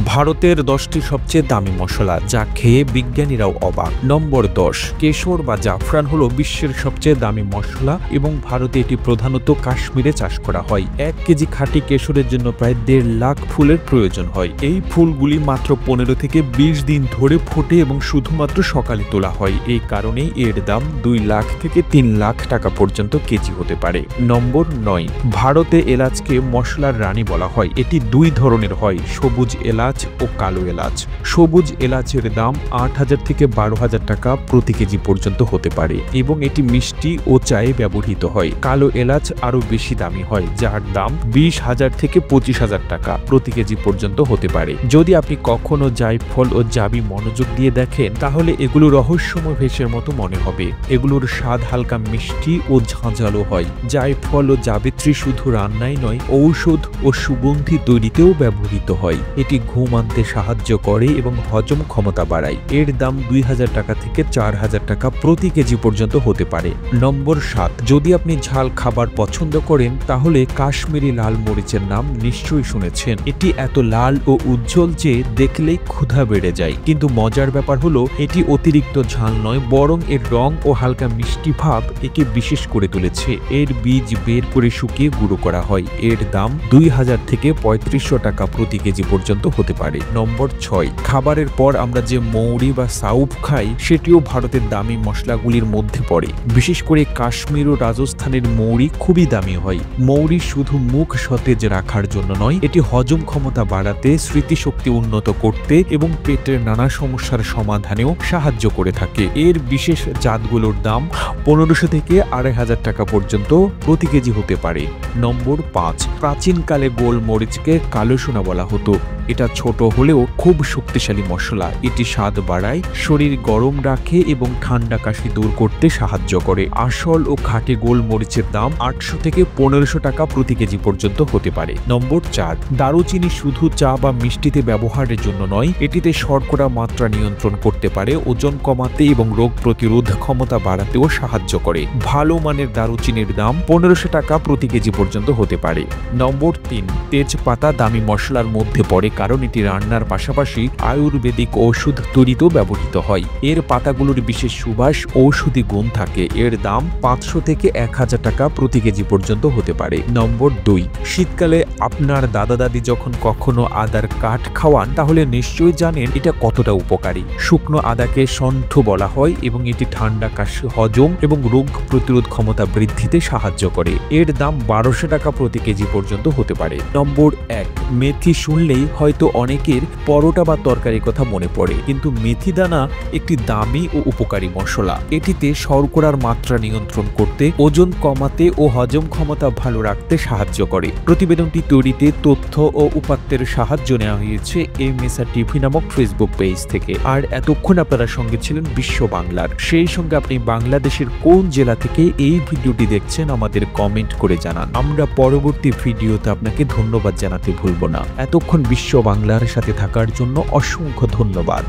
ভারতের 10টি সবচেয়ে দামি মশলা যা খেয়ে বিজ্ঞানীরাও অবাক। নম্বর 10, কেশর বা জাফরান হলো বিশ্বের সবচেয়ে দামি মশলা এবং ভারতে এটি প্রধানত কাশ্মীরে চাষ করা হয়। 1 কেজি খাঁটি কেশরের জন্য প্রায় 1.5 লাখ ফুলের প্রয়োজন হয়। এই ফুলগুলি মাত্র 15 থেকে 20 দিন ধরে ফোটে এবং শুধুমাত্র সকালে তোলা হয়। এই কারণেই এর দাম 2 লাখ থেকে 3 লাখ টাকা পর্যন্ত কেজি হতে পারে। নম্বর 9, ভারতে এলাচকে মশলার রানী বলা হয়। এটি 2 ধরনের হয়, সবুজ এলাচ ও কালো এলাচ। সবুজ এলাচের দাম 8,000 থেকে 12,000 টাকা প্রতি কেজি পর্যন্ত হতে পারে এবং এটি মিষ্টি ও চায়ে ব্যবহৃত হয়। কালো এলাচ আরো বেশি দামি হয়, যার দাম 20,000 থেকে 25,000 টাকা প্রতি কেজি পর্যন্ত হতে পারে। যদি আপনি কখনো জায়ফল ও জাবি মনোযোগ দিয়ে দেখেন তাহলে এগুলো রহস্যময় ভেষের মতো মনে হবে। এগুলোর স্বাদ হালকা মিষ্টি ও ঝাঁঝালো হয়। জায়ফল ও জাবিত্রী শুধু রান্নায় নয়, ঔষধ ও সুগন্ধি তৈরিতেও ব্যবহৃত হয়। এটি ঘুম আনতে সাহায্য করে এবং হজম ক্ষমতা বাড়ায়। এর দাম 2,000 টাকা থেকে 4,000 টাকা প্রতি কেজি পর্যন্ত হতে পারে। নম্বর 7, যদি আপনি ঝাল খাবার পছন্দ করেন তাহলে কাশ্মীরি লাল মরিচের নাম নিশ্চয়ই শুনেছেন। এটি এত লাল ও উজ্জ্বল যে দেখলেই ক্ষুধা বেড়ে যায়। কিন্তু মজার ব্যাপার হলো এটি অতিরিক্ত ঝাল নয়, বরং এর রং ও হালকা মিষ্টি ভাব একে বিশেষ করে তুলেছে। এর বীজ বের করে শুকিয়ে গুঁড়ো করা হয়। এর দাম 2,000 থেকে 3,500 টাকা প্রতি কেজি পর্যন্ত হতে পারে। নম্বর 6, খাবারের পর আমরা যে মৌরি বা সাউফ খাই সেটিও ভারতের দামি মশলাগুলির মধ্যে পড়ে। বিশেষ করে কাশ্মীর ও রাজস্থানের মৌরি খুবই দামি হয়। মৌরি শুধু মুখ সতেজ রাখার জন্য নয়, এটি হজম ক্ষমতা বাড়াতে, স্মৃতিশক্তি উন্নত করতে এবং পেটের নানা সমস্যার সমাধানেও সাহায্য করে থাকে। এর বিশেষ জাতগুলোর দাম 1500 থেকে 2,500 টাকা পর্যন্ত প্রতি কেজি হতে পারে। নম্বর 5, প্রাচীনকালে গোলমরিচকে কালো সোনা বলা হতো। এটা ছোট হলেও খুব শক্তিশালী মশলা। এটি স্বাদ বাড়ায়, শরীর গরম রাখে এবং ঠান্ডা কাশি দূর করতে সাহায্য করে। আসল ও খাঁটি গোলমরিচের দাম 800 থেকে 1500 টাকা প্রতি কেজি পর্যন্ত হতে পারে। নম্বর 4, দারুচিনি শুধু চা বা মিষ্টিতে ব্যবহারের জন্য নয়, এটিতে শর্করা মাত্রা নিয়ন্ত্রণ করতে পারে, ওজন কমাতে এবং রোগ প্রতিরোধ ক্ষমতা বাড়াতেও সাহায্য করে। ভালো মানের দারুচিনির দাম 1500 টাকা প্রতি কেজি পর্যন্ত হতে পারে। নম্বর 3, তেজপাতা দামি মশলার মধ্যে পড়ে কারণ এটি রান্নার পাশাপাশি আয়ুর্বেদিক ঔষধ তৈরিতেও ব্যবহৃত হয়। এর পাতাগুলোর বিশেষ সুবাস ঔষধি গুণ থাকে। এর দাম 500 থেকে 1,000 টাকা প্রতি কেজি পর্যন্ত হতে পারে। নম্বর 2, শীতকালে আপনার দাদা দাদি যখন কখনো আদার কাঠ খাওয়ান তাহলে নিশ্চয়ই জানেন এটা কতটা উপকারী। শুকনো আদাকে শণ্ঠ বলা হয় এবং এটি ঠান্ডা কাশি, হজম এবং রোগ প্রতিরোধ ক্ষমতা বৃদ্ধিতে সাহায্য করে। এর দাম 1200 টাকা প্রতি কেজি পর্যন্ত হতে পারে। নম্বর 1, মেথি শুনলেই হয়তো অনেকের পরোটা বা তরকারির কথা মনে পড়ে, কিন্তু মেথি দানা একটি দামি ও উপকারী মশলা। এটিতে শর্করার মাত্রা নিয়ন্ত্রণ করতে, ওজন কমাতে ও হজম ক্ষমতা ভালো রাখতে সাহায্য করে। প্রতিবেদনটি তৈরিতে তথ্য ও উপাত্তের সাহায্য নেওয়া হয়েছে এমএসআর টিভি নামক ফেসবুক পেজ থেকে। আর এতক্ষণ আপনারা সঙ্গে ছিলেন বিশ্ব বাংলার। সেই সঙ্গে আপনি বাংলাদেশের কোন জেলা থেকে এই ভিডিওটি দেখছেন আমাদের কমেন্ট করে জানান। আমরা পরবর্তী ভিডিওতে আপনাকে ধন্যবাদ জানাতে ভুলব না। এতক্ষণ বিশ্ব বাংলার সাথে থাকার জন্য অসংখ্য ধন্যবাদ।